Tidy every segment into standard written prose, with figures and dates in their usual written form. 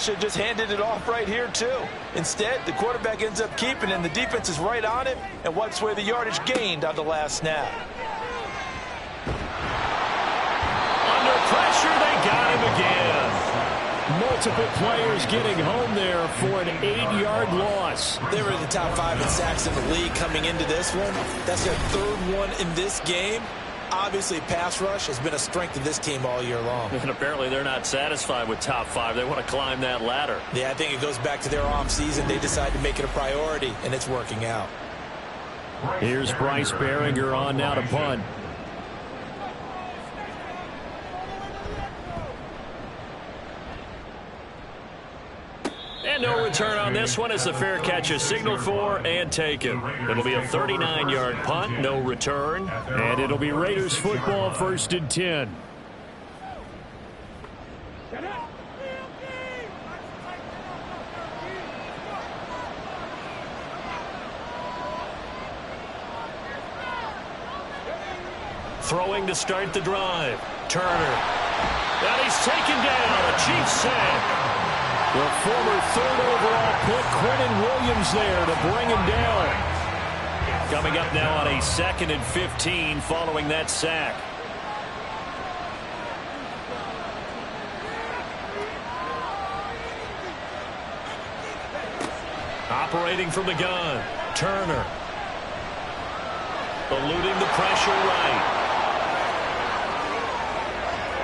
should have just handed it off right here, too. Instead, the quarterback ends up keeping it, and the defense is right on him and wipes away the yardage gained on the last snap. Under pressure, they got him again. Multiple players getting home there for an 8-yard loss. They were in the top 5 in sacks in the league coming into this one. That's their 3rd one in this game. Obviously, pass rush has been a strength of this team all year long. And apparently they're not satisfied with top 5. They want to climb that ladder. Yeah, I think it goes back to their offseason. They decided to make it a priority, and it's working out. Here's Bryce Baringer on now to punt. And no return on this one as the fair catch is signaled for and taken. It'll be a 39-yard punt, no return. And it'll be Raiders football, 1st and 10. Throwing to start the drive. Turner. And he's taken down. A Chiefs sack. The former 3rd overall pick, Quentin Williams, there to bring him down. Coming up now on a 2nd and 15 following that sack. Operating from the gun, Turner. Eluding the pressure right.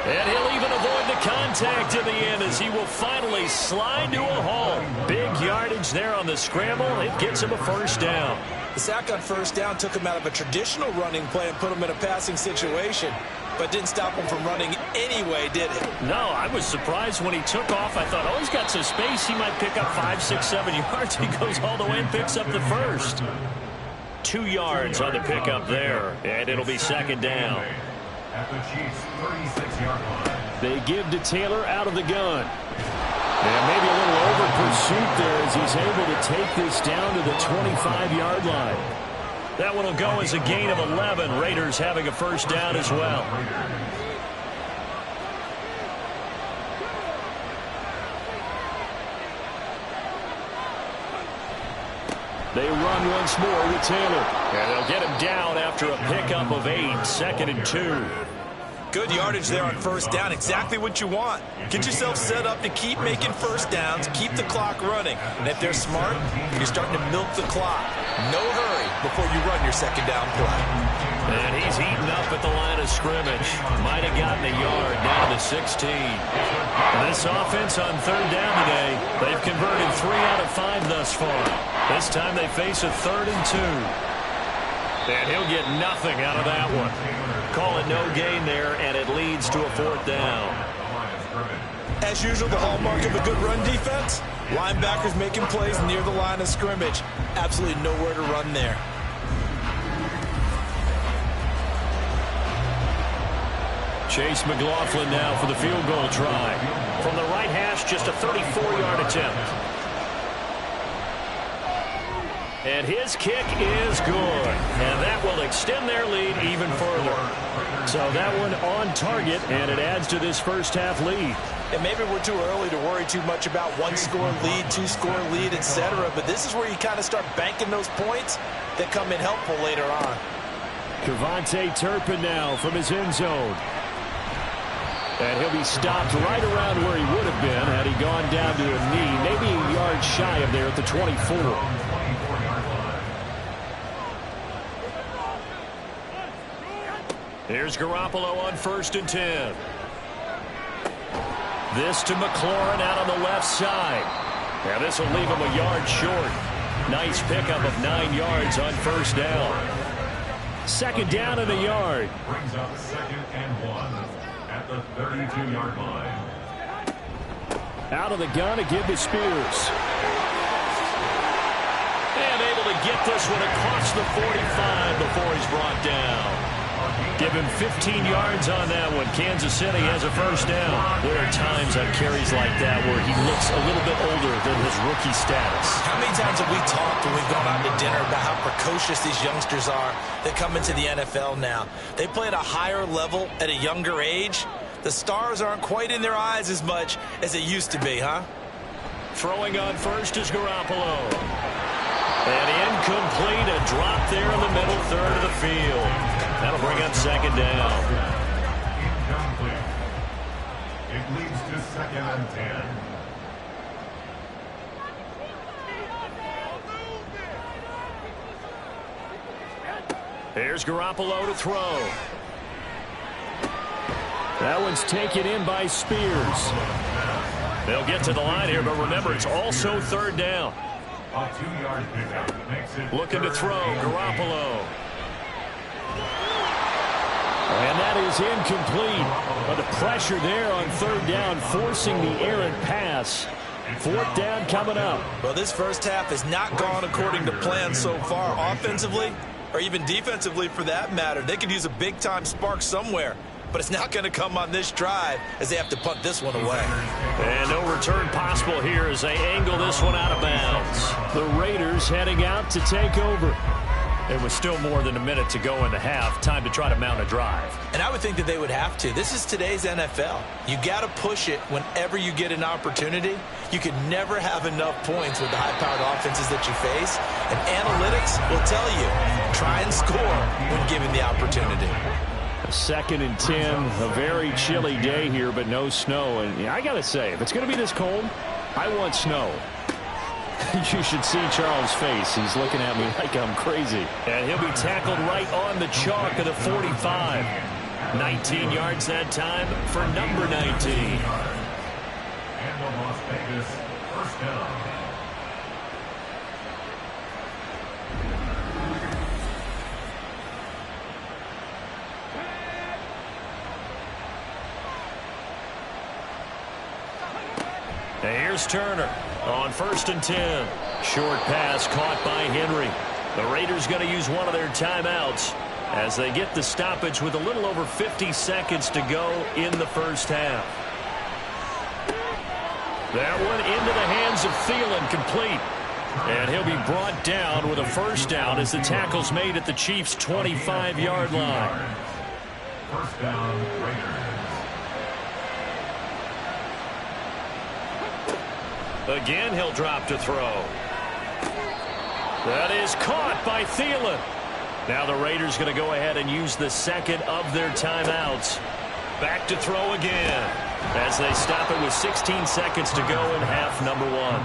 And he'll even avoid the contact in the end as he will finally slide to a halt. Big yardage there on the scramble. It gets him a 1st down. The sack on 1st down took him out of a traditional running play and put him in a passing situation, but didn't stop him from running anyway, did it? No, I was surprised when he took off. I thought, oh, he's got some space. He might pick up 5, 6, 7 yards. He goes all the way and picks up the 1st. 2 yards on the pickup there, and it'll be 2nd down. At the Chiefs' 36-yard line. They give to Taylor out of the gun. And maybe a little over pursuit there as he's able to take this down to the 25-yard line. That one will go as a gain of 11. Raiders having a 1st down as well. They run once more with Taylor. And they'll get him down after a pickup of 8, 2nd and 2. Good yardage there on 1st down. Exactly what you want. Get yourself set up to keep making 1st downs, keep the clock running. And if they're smart, you're starting to milk the clock. No hurry before you run your 2nd down play. And he's heating up at the line of scrimmage. Might have gotten a yard down to the 16. This offense on 3rd down today, they've converted 3 out of 5 thus far. This time they face a 3rd and 2. And he'll get nothing out of that one. Call it no gain there, and it leads to a 4th down. As usual, the hallmark of a good run defense, linebackers making plays near the line of scrimmage. Absolutely nowhere to run there. Chase McLaughlin now for the field goal try. From the right hash, just a 34-yard attempt. And his kick is good. And that will extend their lead even further. So that one on target, and it adds to this 1st half lead. And maybe we're too early to worry too much about 1-score lead, 2-score lead, etc. But this is where you kind of start banking those points that come in helpful later on. KaVontae Turpin now from his end zone. And he'll be stopped right around where he would have been had he gone down to a knee, maybe a yard shy of there at the 24. Here's Garoppolo on 1st and 10. This to McLaurin out on the left side. Now this will leave him a yard short. Nice pickup of 9 yards on 1st down. 2nd down and a yard. Brings up 2nd and 1 at the 32-yard line. Out of the gun to give to Spears. And able to get this one across the 45 before he's brought down. Give him 15 yards on that one. Kansas City has a 1st down. There are times on carries like that where he looks a little bit older than his rookie status. How many times have we talked when we've gone out to dinner about how precocious these youngsters are that come into the NFL now? They play at a higher level at a younger age. The stars aren't quite in their eyes as much as it used to be, huh? Throwing on first is Garoppolo. And incomplete, a drop there in the middle third of the field. That'll bring up second down. Incomplete. It leads to second and 10. Here's Garoppolo to throw. That one's taken in by Spears. They'll get to the line here, but remember, it's also third down. A 2-yard pickup makes it Looking to throw, Garoppolo. And that is incomplete. But the pressure there on third down, forcing the errant pass. Fourth down coming up. Well, this first half has not gone according to plan so far, offensively or even defensively for that matter. They could use a big-time spark somewhere, but it's not going to come on this drive as they have to punt this one away. And no return possible here as they angle this one out of bounds. The Raiders heading out to take over. There was still more than a minute to go in the half. Time to try to mount a drive. And I would think that they would have to. This is today's NFL. You got to push it whenever you get an opportunity. You can never have enough points with the high-powered offenses that you face. And analytics will tell you, try and score when given the opportunity. Second and 10, a very chilly day here, but no snow. And I got to say, if it's going to be this cold, I want snow. You should see Charles' face. He's looking at me like I'm crazy. And he'll be tackled right on the chalk of the 45. 19 yards that time for number 19. And the Las Vegas first down. Here's Turner on first and 10. Short pass caught by Henry. The Raiders going to use one of their timeouts as they get the stoppage with a little over 50 seconds to go in the first half. That one into the hands of Thielen, complete. And he'll be brought down with a first down as the tackle's made at the Chiefs' 25-yard line. First down, Raiders. Again, he'll drop to throw. That is caught by Thielen. Now the Raiders going to go ahead and use the second of their timeouts. Back to throw again as they stop it with 16 seconds to go in half number one.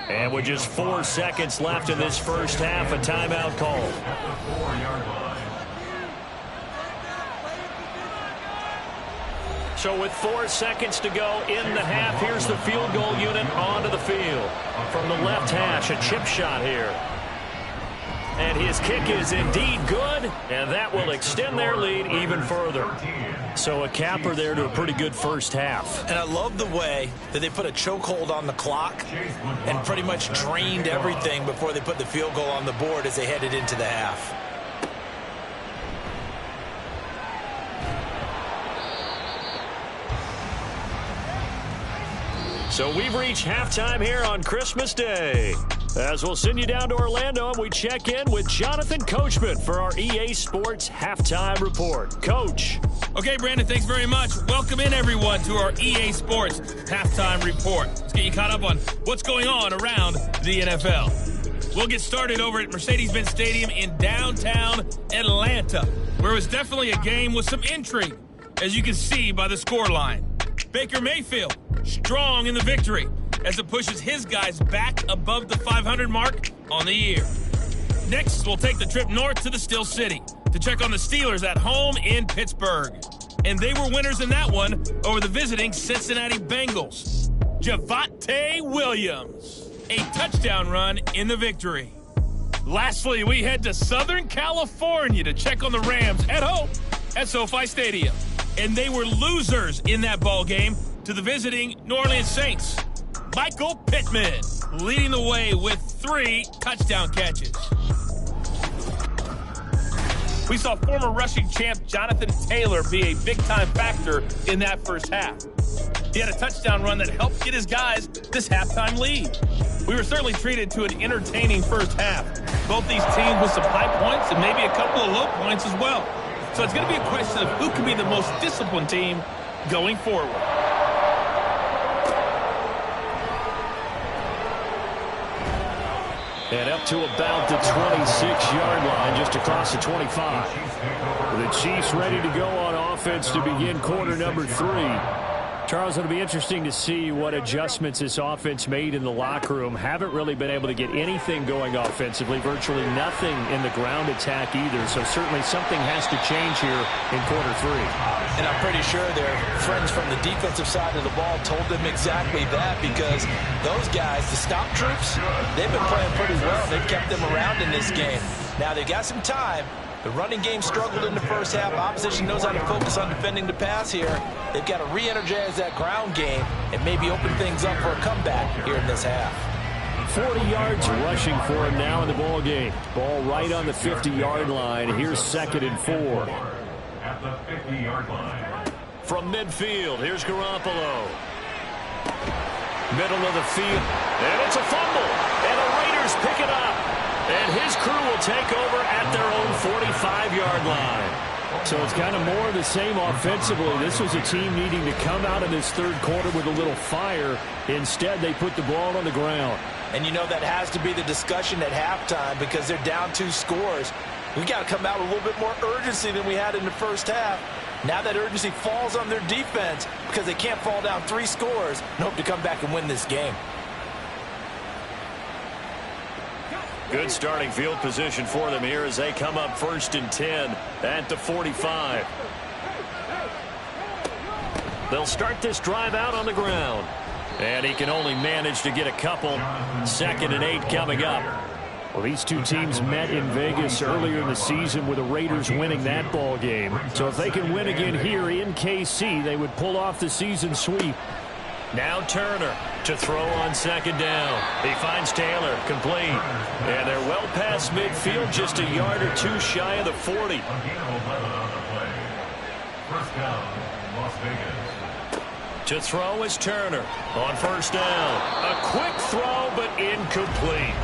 And with just 4 seconds left in this first half, a timeout called. So with 4 seconds to go in the half, here's the field goal unit onto the field. From the left hash, a chip shot here. And his kick is indeed good, and that will extend their lead even further. So a capper there to a pretty good first half. And I love the way that they put a chokehold on the clock and pretty much drained everything before they put the field goal on the board as they headed into the half. So we've reached halftime here on Christmas Day. As we'll send you down to Orlando and we check in with Jonathan Coachman for our EA Sports Halftime Report. Coach. Okay, Brandon, thanks very much. Welcome in, everyone, to our EA Sports Halftime Report. Let's get you caught up on what's going on around the NFL. We'll get started over at Mercedes-Benz Stadium in downtown Atlanta, where it was definitely a game with some intrigue, as you can see by the scoreline. Baker Mayfield, strong in the victory as it pushes his guys back above the 500 mark on the year. Next, we'll take the trip north to the Steel City to check on the Steelers at home in Pittsburgh. And they were winners in that one over the visiting Cincinnati Bengals. Javonte Williams, a touchdown run in the victory. Lastly, we head to Southern California to check on the Rams at home at SoFi Stadium. And they were losers in that ball game to the visiting New Orleans Saints. Michael Pittman leading the way with 3 touchdown catches. We saw former rushing champ Jonathan Taylor be a big-time factor in that first half. He had a touchdown run that helped get his guys this halftime lead. We were certainly treated to an entertaining first half. Both these teams with some high points and maybe a couple of low points as well. So it's going to be a question of who can be the most disciplined team going forward. And up to about the 26-yard line, just across the 25. The Chiefs ready to go on offense to begin quarter number 3. Charles, it'll be interesting to see what adjustments this offense made in the locker room. Haven't really been able to get anything going offensively, virtually nothing in the ground attack either. So certainly something has to change here in quarter 3. And I'm pretty sure their friends from the defensive side of the ball told them exactly that, because those guys, the stop troops, they've been playing pretty well. They've kept them around in this game. Now they got some time. The running game struggled in the first half. Opposition knows how to focus on defending the pass here. They've got to re-energize that ground game and maybe open things up for a comeback here in this half. 40 yards rushing for him now in the ball game. Ball right on the 50-yard line. Here's 2nd and 4. At the 50-yard line. From midfield, here's Garoppolo. Middle of the field. And it's a fumble. And the Raiders pick it up. And his crew will take over at their own 45-yard line. So it's kind of more of the same offensively. This was a team needing to come out of this third quarter with a little fire. Instead, they put the ball on the ground. And you know that has to be the discussion at halftime, because they're down 2 scores. We got to come out with a little bit more urgency than we had in the first half. Now that urgency falls on their defense because they can't fall down 3 scores and hope to come back and win this game. Good starting field position for them here as they come up 1st and 10 at the 45. They'll start this drive out on the ground. And he can only manage to get a couple. 2nd and 8 coming up. Well, these two teams met in Vegas earlier in the season with the Raiders winning that ball game. So if they can win again here in KC, they would pull off the season sweep. Now Turner to throw on 2nd down. He finds Taylor, complete. And they're well past midfield, just a yard or 2 shy of the 40. First down, Las Vegas. To throw is Turner on 1st down. A quick throw, but incomplete.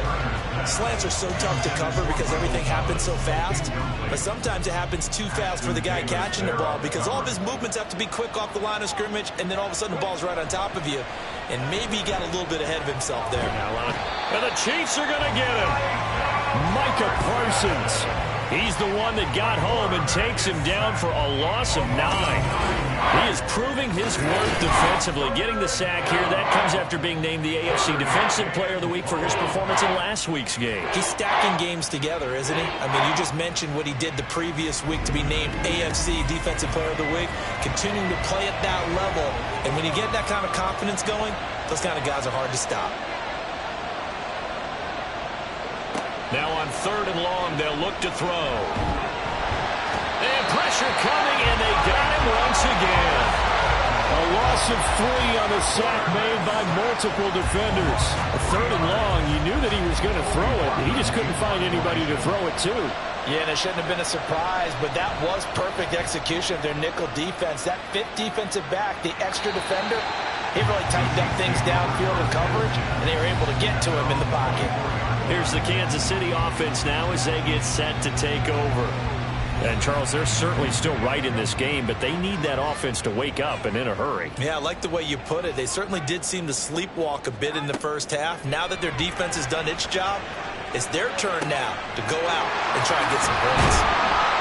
Slants are so tough to cover because everything happens so fast. But sometimes it happens too fast for the guy catching the ball, because all of his movements have to be quick off the line of scrimmage, and then all of a sudden the ball's right on top of you. And maybe he got a little bit ahead of himself there. And the Chiefs are going to get him. Micah Parsons. He's the one that got home and takes him down for a loss of 9. He is proving his worth defensively, getting the sack here. That comes after being named the AFC Defensive Player of the Week for his performance in last week's game. He's stacking games together, isn't he? I mean, you just mentioned what he did the previous week to be named AFC Defensive Player of the Week, continuing to play at that level. And when you get that kind of confidence going, those kind of guys are hard to stop. Now on 3rd and long, they'll look to throw. And pressure coming, and they got him once again. A loss of 3 on a sack made by multiple defenders. 3rd and long, you knew that he was going to throw it. He just couldn't find anybody to throw it to. Yeah, and it shouldn't have been a surprise, but that was perfect execution of their nickel defense. That 5th defensive back, the extra defender, he really tightened up things downfield in coverage, and they were able to get to him in the pocket. Here's the Kansas City offense now as they get set to take over. And, Charles, they're certainly still right in this game, but they need that offense to wake up and in a hurry. Yeah, I like the way you put it. They certainly did seem to sleepwalk a bit in the first half. Now that their defense has done its job, it's their turn now to go out and try and get some points.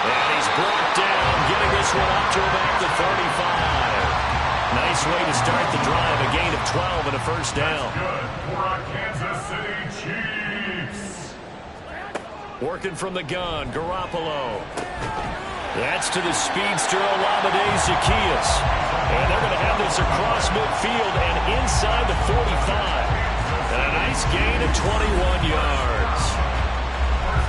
And he's brought down, getting this one up to about the 35. Nice way to start the drive, a gain of 12 and a 1st down. Good for a Kansas City Chiefs. Working from the gun, Garoppolo. That's to the speedster, Olamide Zaccheaus. And they're going to have this across midfield and inside the 45. And a nice gain of 21 yards.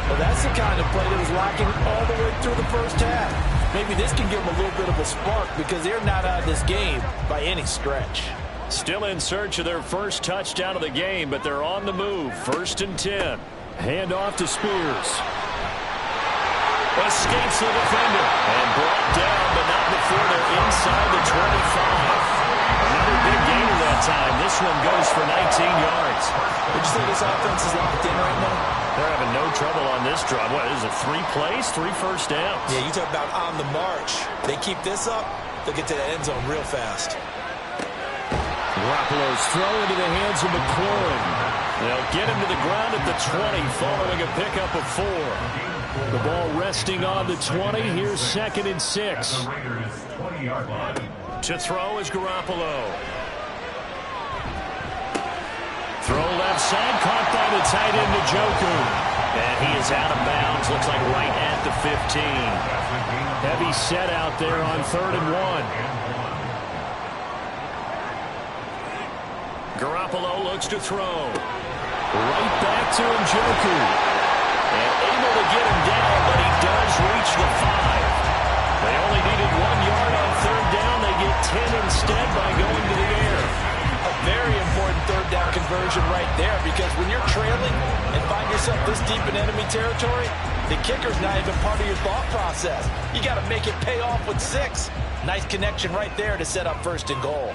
Well, that's the kind of play that was lacking all the way through the first half. Maybe this can give them a little bit of a spark, because they're not out of this game by any stretch. Still in search of their first touchdown of the game, but they're on the move. 1st and 10. Hand off to Spears. Escapes the defender and brought down, but not before they're inside the 25. Another big gain at that time. This one goes for 19 yards. Would you say this offense is locked in right now? They're having no trouble on this drive. What is it, 3 plays, 3 first downs? Yeah, you talk about on the march. They keep this up, they'll get to the end zone real fast. Garoppolo's throw into the hands of McLaurin. They'll get him to the ground at the 20 following a pickup of 4. The ball resting on the 20. Here's 2nd and 6. To throw is Garoppolo. Throw left side, caught by the tight end Njoku. And he is out of bounds, looks like right at the 15. Heavy set out there on 3rd and 1. Garoppolo looks to throw. Right back to Njoku. And able to get him down, but he does reach the 5. They only needed 1 yard on 3rd down. They get 10 instead by going to the air. A very important 3rd down conversion right there, because when you're trailing and find yourself this deep in enemy territory, the kicker's not even part of your thought process. You got to make it pay off with 6. Nice connection right there to set up 1st and goal.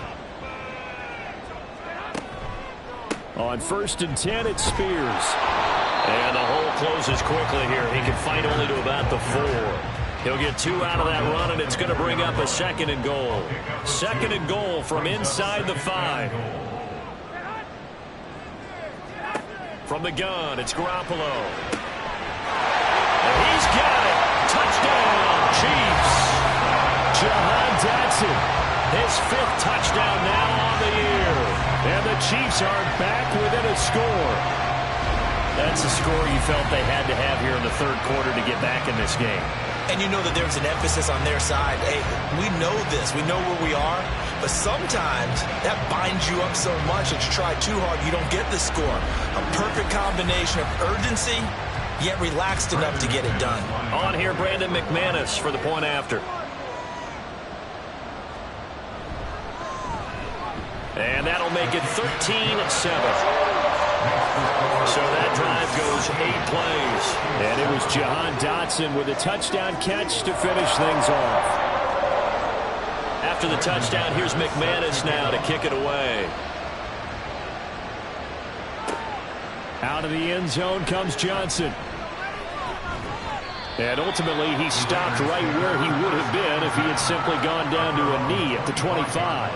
On 1st and 10, it's Spears. And the hole closes quickly here. He can fight only to about the 4. He'll get 2 out of that run, and it's going to bring up a 2nd and goal. 2nd and goal from inside the 5. From the gun, it's Garoppolo. And he's got it. Touchdown, Chiefs. Jahan Dotson, his 5th touchdown now on the year. And the Chiefs are back within a score. That's a score you felt they had to have here in the 3rd quarter to get back in this game. And you know that there's an emphasis on their side. Hey, we know this. We know where we are. But sometimes that binds you up so much that you try too hard, you don't get the score. A perfect combination of urgency, yet relaxed enough to get it done. On here, Brandon McManus for the point after. And that'll make it 13-7. So that drive goes 8 plays. And it was Jahan Dotson with a touchdown catch to finish things off. After the touchdown, here's McManus now to kick it away. Out of the end zone comes Johnson. And ultimately, he stopped right where he would have been if he had simply gone down to a knee at the 25.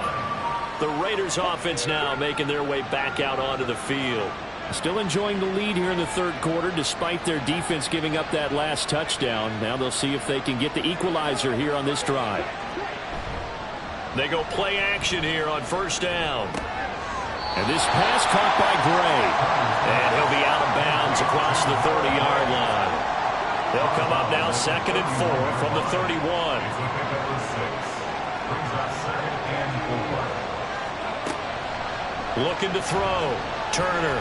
The Raiders offense now making their way back out onto the field. Still enjoying the lead here in the 3rd quarter despite their defense giving up that last touchdown. Now they'll see if they can get the equalizer here on this drive. They go play action here on 1st down. And this pass caught by Gray. And he'll be out of bounds across the 30-yard line. They'll come up now 2nd and 4 from the 31. Looking to throw. Turner.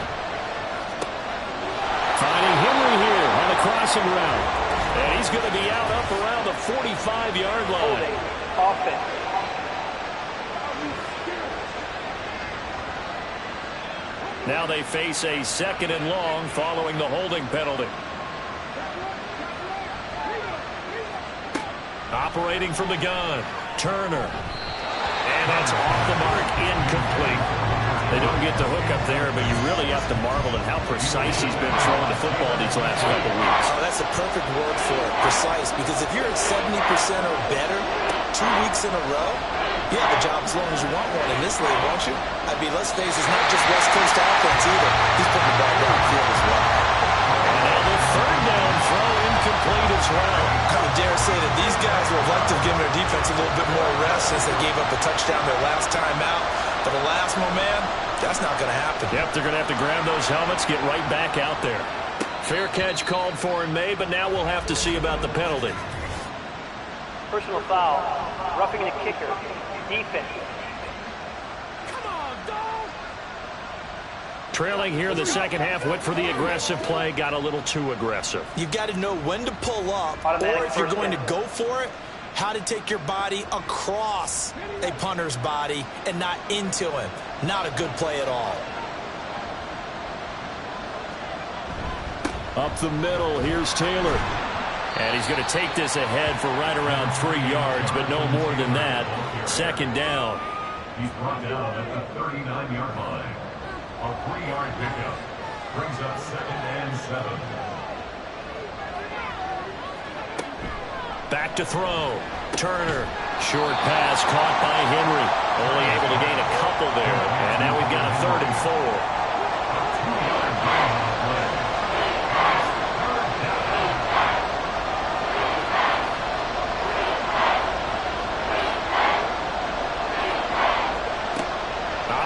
Finding Henry here on the crossing route. And he's going to be out up around the 45-yard line. Offense. Now they face a 2nd and long following the holding penalty. Operating from the gun. Turner. And that's off the mark. Incomplete. They don't get the hook up there, but you really have to marvel at how precise he's been throwing the football these last couple weeks. Oh, that's a perfect word for it, precise, because if you're at 70% or better 2 weeks in a row, you have a job as long as you want one in this league, won't you? I mean, let's face it, it's not just West Coast offense either. He's putting the ball downfield as well. And now the 3rd down throw incomplete as well. I would dare say that these guys would have liked to have given their defense a little bit more rest since they gave up a touchdown their last time out. For the last one, man, that's not going to happen. Yep, they're going to have to grab those helmets, get right back out there. Fair catch called for and made, but now we'll have to see about the penalty. Personal foul. Roughing the kicker. Defense. Trailing here in the 2nd half, went for the aggressive play, got a little too aggressive. You've got to know when to pull up, or if you're going to go for it, how to take your body across a punter's body and not into him. Not a good play at all. Up the middle, here's Taylor. And he's going to take this ahead for right around 3 yards, but no more than that. 2nd down. He's brought down at the 39-yard line. A 3-yard pickup brings up 2nd and 7. Back to throw. Turner. Short pass caught by Henry. Only able to gain a couple there. And now we've got a 3rd and 4.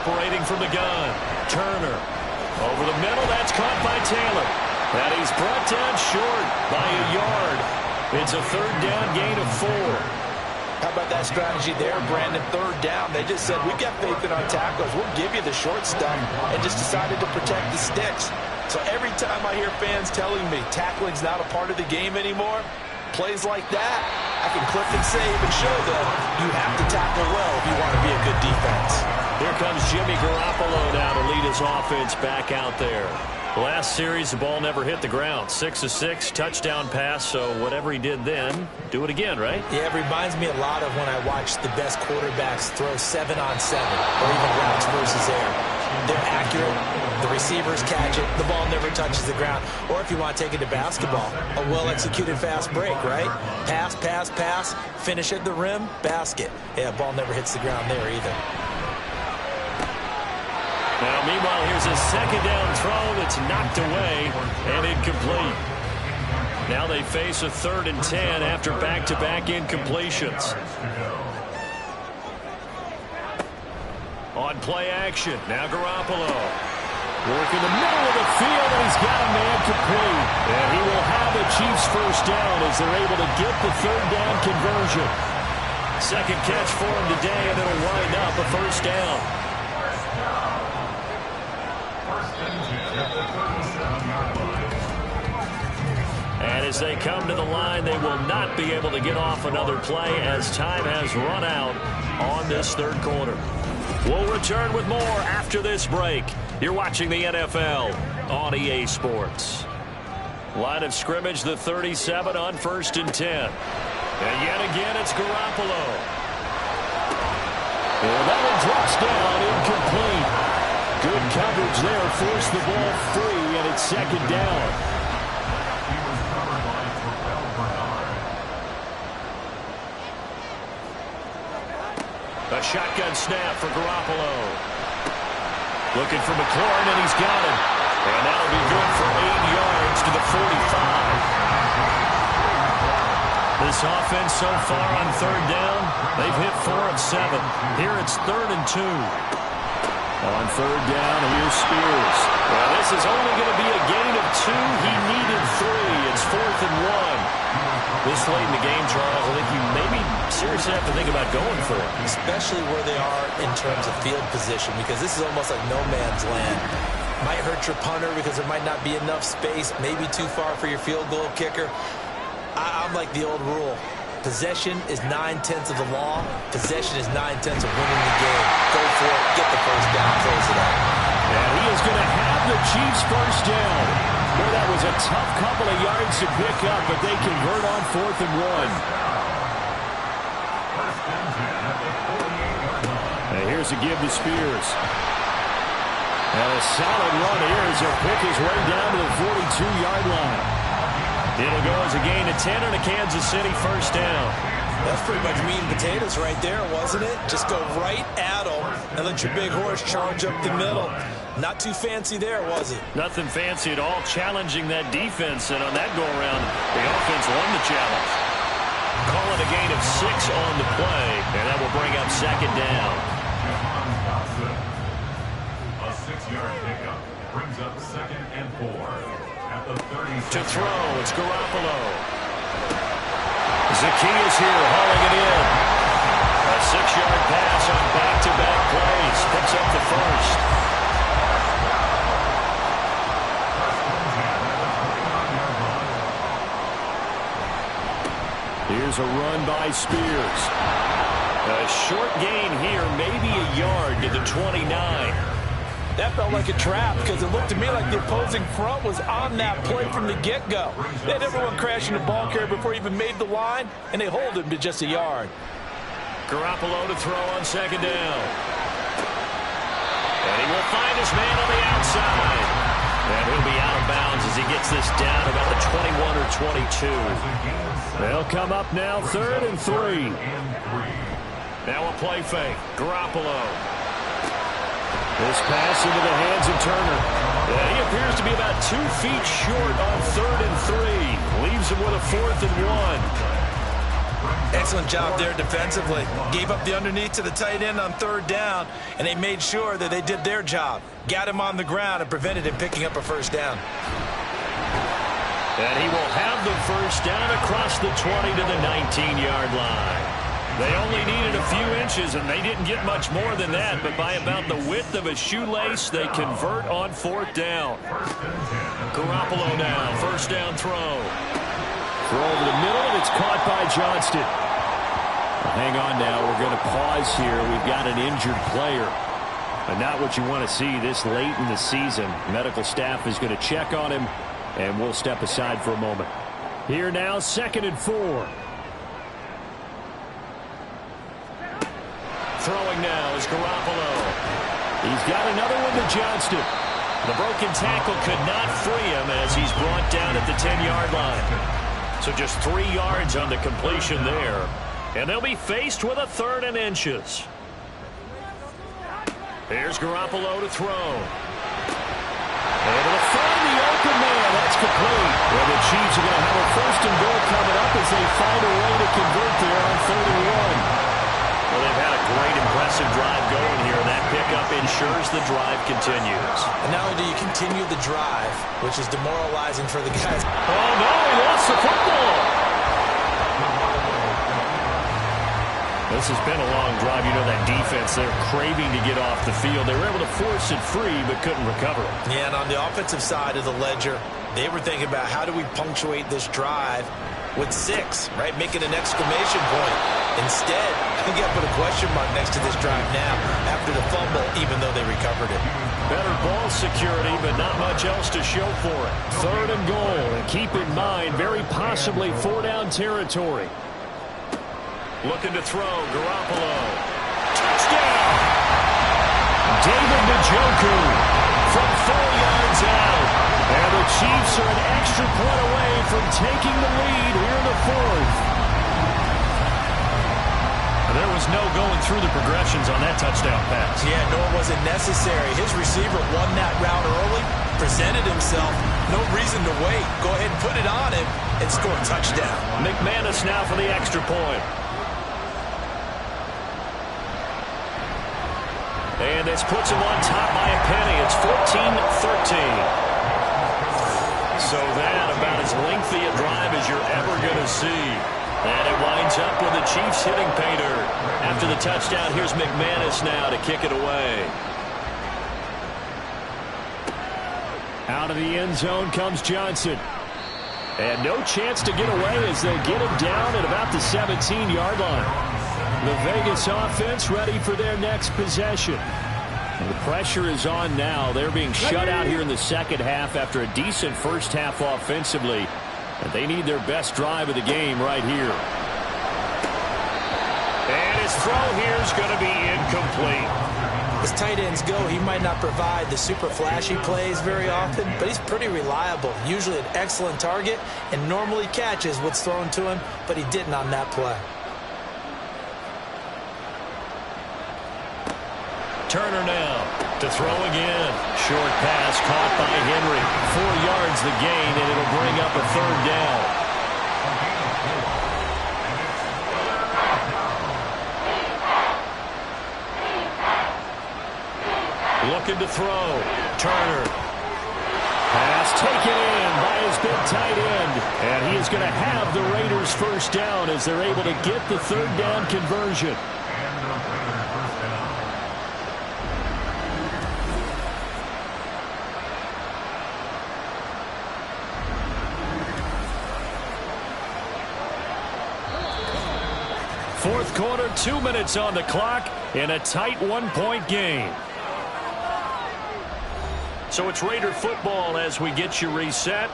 operating from the gun. Turner. Over the middle, that's caught by Taylor. And he's brought down short by a yard. It's a third down gain of 4. How about that strategy there, Brandon? Third down. They just said, we've got faith in our tacklers. We'll give you the short stuff, and just decided to protect the sticks. So every time I hear fans telling me tackling's not a part of the game anymore, plays like that, I can clip and save and show them you have to tackle well if you want to be a good defense. Here comes Jimmy Garoppolo now to lead his offense back out there. Last series, the ball never hit the ground. 6 of 6, touchdown pass, so whatever he did then, do it again, right? Yeah, it reminds me a lot of when I watch the best quarterbacks throw 7-on-7 or even routes versus air. They're accurate, the receivers catch it, the ball never touches the ground. Or if you want to take it to basketball, a well-executed fast break, right? Pass, pass, pass, finish at the rim, basket. Yeah, ball never hits the ground there either. Now, meanwhile, here's a second down throw that's knocked away and incomplete. Now they face a 3rd and 10 after back-to-back incompletions. On play action, now Garoppolo. Working the middle of the field, and he's got a man complete. And he will have the Chiefs first down as they're able to get the 3rd down conversion. Second catch for him today, and it'll wind up a first down. And as they come to the line, they will not be able to get off another play as time has run out on this third quarter. We'll return with more after this break. You're watching the NFL on EA Sports. Line of scrimmage, the 37 on 1st and 10. And yet again, it's Garoppolo. And that one drops down, incomplete. Good coverage there, forced the ball free, and it's second down. A shotgun snap for Garoppolo. Looking for McLaurin, and he's got him. And that'll be good for 8 yards to the 45. This offense so far on 3rd down, they've hit 4 of 7. Here it's 3rd and 2. On 3rd down, here's Spears. Well, this is only going to be a gain of 2. He needed 3. It's 4th and 1. This late in the game, Charles, I think you maybe seriously have to think about going for it. Especially where they are in terms of field position, because this is almost like no man's land. Might hurt your punter because there might not be enough space, maybe too far for your field goal kicker. I'm like the old rule. Possession is 9/10 of the law. Possession is 9/10 of winning the game. Go for it. Get the first down. Close it out. And he is going to have the Chiefs first down. Well, that was a tough couple of yards to pick up, but they convert on 4th and 1. And here's a give to Spears. And a solid run here as he'll pick his way down to the 42-yard line. It'll go as a gain of 10 and a Kansas City first down. That's pretty much meat and potatoes right there, wasn't it? Just go right at them and let your big horse charge up the middle. Not too fancy there, was it? Nothing fancy at all, challenging that defense. And on that go-around, the offense won the challenge. Call it a gain of 6 on the play, and that will bring up second down. A 6-yard pickup brings up 2nd and 4 at the 30. To throw, it's Garoppolo. Zacchaeus here hauling it in. A 6-yard pass on back-to-back plays. Picks up the first. Here's a run by Spears. A short gain here, maybe a yard to the 29. That felt like a trap because it looked to me like the opposing front was on that play from the get-go. They had everyone crashing the ball carrier before he even made the line, and they hold him to just a yard. Garoppolo to throw on second down. And he will find his man on the outside. And he'll be out of bounds as he gets this down about the 21 or 22. They'll come up now 3rd and 3. Now a play fake. Garoppolo. This pass into the hands of Turner. He appears to be about 2 feet short on 3rd and 3. Leaves him with a 4th and 1. Excellent job there defensively. Gave up the underneath to the tight end on third down, and they made sure that they did their job. Got him on the ground and prevented him picking up a first down. And he will have the first down across the 20 to the 19-yard line. They only needed a few inches, and they didn't get much more than that, but by about the width of a shoelace, they convert on fourth down. Garoppolo now, first down throw. Throw over the middle, and it's caught by Johnston. Hang on now, we're going to pause here. We've got an injured player. And not what you want to see this late in the season. Medical staff is going to check on him, and we'll step aside for a moment. Here now, 2nd and 4. Throwing now is Garoppolo. He's got another one to Johnston. The broken tackle could not free him as he's brought down at the 10-yard line. So just 3 yards on the completion there. And they'll be faced with a 3rd and inches. Here's Garoppolo to throw. Able to find the open man. That's complete. Well, the Chiefs are going to have a 1st and goal coming up as they find a way to convert there on 3rd and 1. Well, they've had a great, impressive drive going here. That pickup ensures the drive continues. And not only do you continue the drive, which is demoralizing for the guys. Oh, no, he lost the football. This has been a long drive. You know that defense, they're craving to get off the field. They were able to force it free, but couldn't recover it. Yeah, and on the offensive side of the ledger, they were thinking about how do we punctuate this drive with 6, right? Making an exclamation point. Instead, you got to put a question mark next to this drive now after the fumble, even though they recovered it. Better ball security, but not much else to show for it. 3rd and goal, and keep in mind, very possibly 4-down territory. Looking to throw, Garoppolo. Touchdown! David Njoku from 4 yards out. And the Chiefs are an extra point away from taking the lead here in the 4th. There was no going through the progressions on that touchdown pass. Yeah, nor was it necessary. His receiver won that route early, presented himself. No reason to wait. Go ahead and put it on him and score a touchdown. McManus now for the extra point. And this puts him on top by a penny. It's 14-13. So that about as lengthy a drive as you're ever going to see. And it winds up with the Chiefs hitting pay dirt. After the touchdown, here's McManus now to kick it away. Out of the end zone comes Johnson. And no chance to get away as they get him down at about the 17-yard line. The Vegas offense ready for their next possession. And the pressure is on now. They're being shut out here in the second half after a decent first half offensively. And they need their best drive of the game right here. And his throw here is going to be incomplete. As tight ends go, he might not provide the super flashy plays very often, but he's pretty reliable. Usually an excellent target and normally catches what's thrown to him, but he didn't on that play. Turner now to throw again. Short pass caught by Henry. 4 yards the gain, and it'll bring up a 3rd down. Looking to throw. Turner. Pass taken in by his big tight end. And he is going to have the Raiders first down as they're able to get the 3rd down conversion. Fourth quarter, 2 minutes on the clock in a tight 1-point game. So it's Raider football as we get you reset.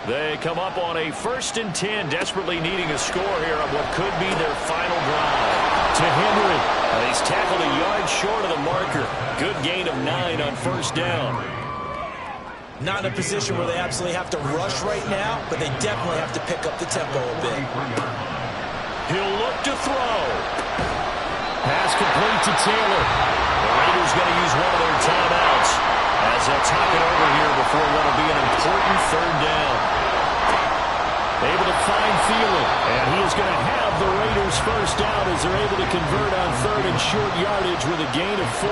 They come up on a 1st and 10, desperately needing a score here on what could be their final drive. To Henry. And he's tackled a yard short of the marker. Good gain of 9 on first down. Not in a position where they absolutely have to rush right now, but they definitely have to pick up the tempo a bit. He'll look to throw. Pass complete to Taylor. The Raiders going to use one of their timeouts as they'll talk it over here before what will be an important 3rd down. Able to find Thielen. And he is going to have the Raiders first down as they're able to convert on third and short yardage with a gain of 4.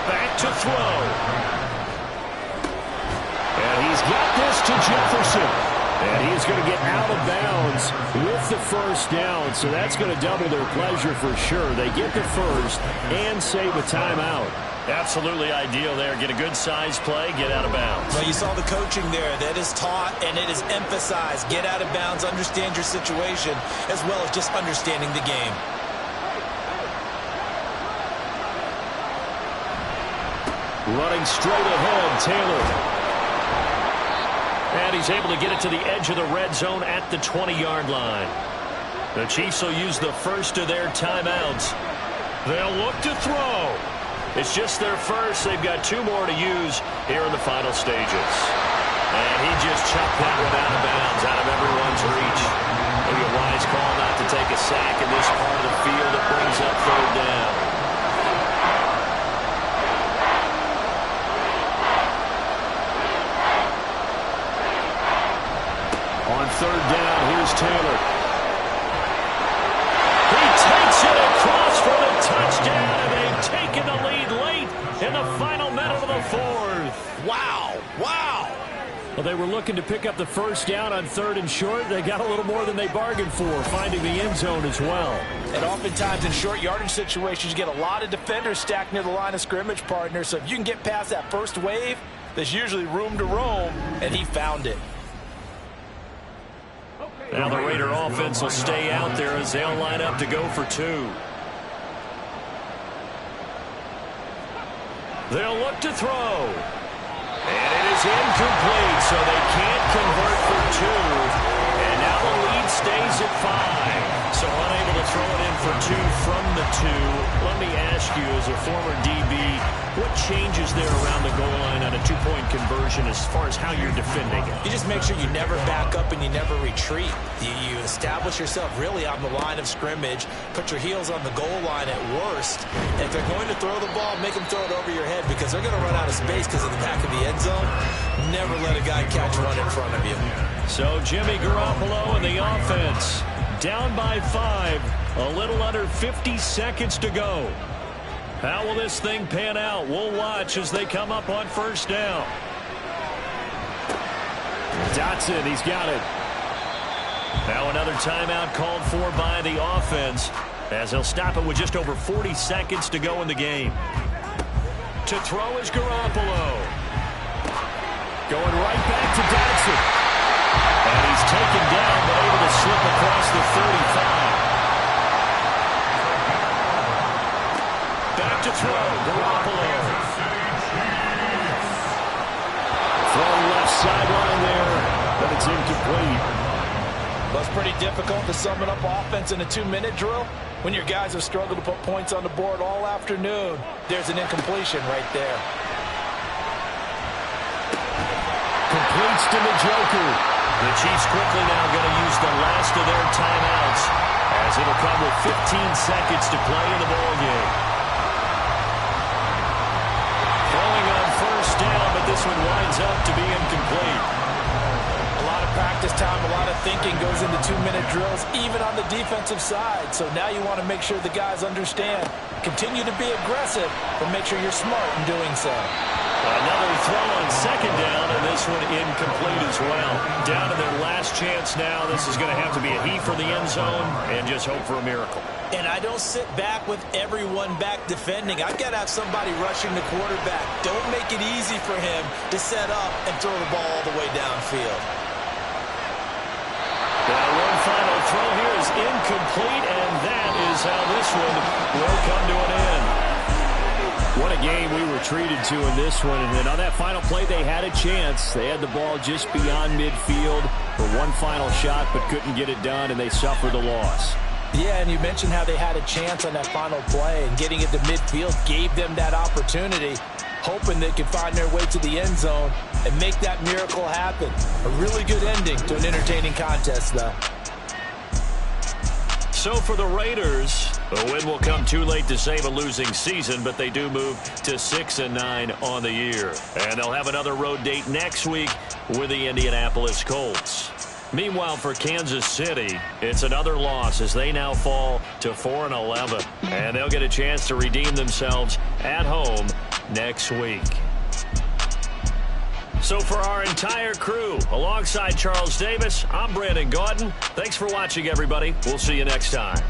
Back to throw. And he's got this to Jefferson. And he's going to get out of bounds with the first down. So that's going to double their pleasure for sure. They get the first and save a timeout. Absolutely ideal there. Get a good size play, get out of bounds. Well, you saw the coaching there. That is taught and it is emphasized. Get out of bounds, understand your situation, as well as just understanding the game. Running straight ahead, Taylor. And he's able to get it to the edge of the red zone at the 20-yard line. The Chiefs will use the first of their timeouts. They'll look to throw. It's just their first. They've got 2 more to use here in the final stages. And he just chucked that one out of bounds, out of everyone's reach. Maybe a wise call not to take a sack in this part of the field that brings up third down. On third down, here's Taylor. He takes it across for the touchdown, and they've taken the lead late in the final minute of the 4th. Wow, wow. Well, they were looking to pick up the first down on third and short. They got a little more than they bargained for, finding the end zone as well. And oftentimes in short yardage situations, you get a lot of defenders stacked near the line of scrimmage, partner. So if you can get past that first wave, there's usually room to roam, and he found it. Now the Raider offense will stay out there as they'll line up to go for 2. They'll look to throw. And it is incomplete, so they can't convert for 2. And now the lead stays at 5. So unable to throw it in for 2 from the 2. Let me ask you, as a former DB, what changes there around the goal line on a 2-point conversion as far as how you're defending it? You just make sure you never back up and you never retreat. You establish yourself really on the line of scrimmage, put your heels on the goal line at worst. And if they're going to throw the ball, make them throw it over your head because they're going to run out of space because of the back of the end zone. Never let a guy catch one in front of you. So Jimmy Garoppolo and the offense down by 5, a little under 50 seconds to go. How will this thing pan out? We'll watch as they come up on first down. Dotson, he's got it. Now another timeout called for by the offense as they'll stop it with just over 40 seconds to go in the game. To throw is Garoppolo. Going right back to Dotson. And he's taken down but able to slip across the 35. Back to throw, Garoppolo. Throw left sideline there, but it's incomplete. Well, it's pretty difficult to sum it up offense in a 2-minute drill when your guys have struggled to put points on the board all afternoon. There's an incompletion right there. Completes to Njoku. The Chiefs quickly now going to use the last of their timeouts as it'll come with 15 seconds to play in the ballgame. Throwing on first down, but this one winds up to be incomplete. A lot of practice time, a lot of thinking goes into 2-minute drills, even on the defensive side. So now you want to make sure the guys understand. Continue to be aggressive, but make sure you're smart in doing so. Another throw on second down, and this one incomplete as well. Down to their last chance now. This is going to have to be a heave for the end zone and just hope for a miracle. And I don't sit back with everyone back defending. I've got to have somebody rushing the quarterback. Don't make it easy for him to set up and throw the ball all the way downfield. Now one final throw here is incomplete, and that is how this one will come to an end. What a game we were treated to in this one. And then on that final play, they had a chance. They had the ball just beyond midfield for one final shot, but couldn't get it done, and they suffered the loss. Yeah, and you mentioned how they had a chance on that final play, and getting it to midfield gave them that opportunity, hoping they could find their way to the end zone and make that miracle happen. A really good ending to an entertaining contest, though. So for the Raiders, the win will come too late to save a losing season, but they do move to 6-9 on the year. And they'll have another road date next week with the Indianapolis Colts. Meanwhile, for Kansas City, it's another loss as they now fall to 4-11. And they'll get a chance to redeem themselves at home next week. So for our entire crew, alongside Charles Davis, I'm Brandon Gaudin. Thanks for watching, everybody. We'll see you next time.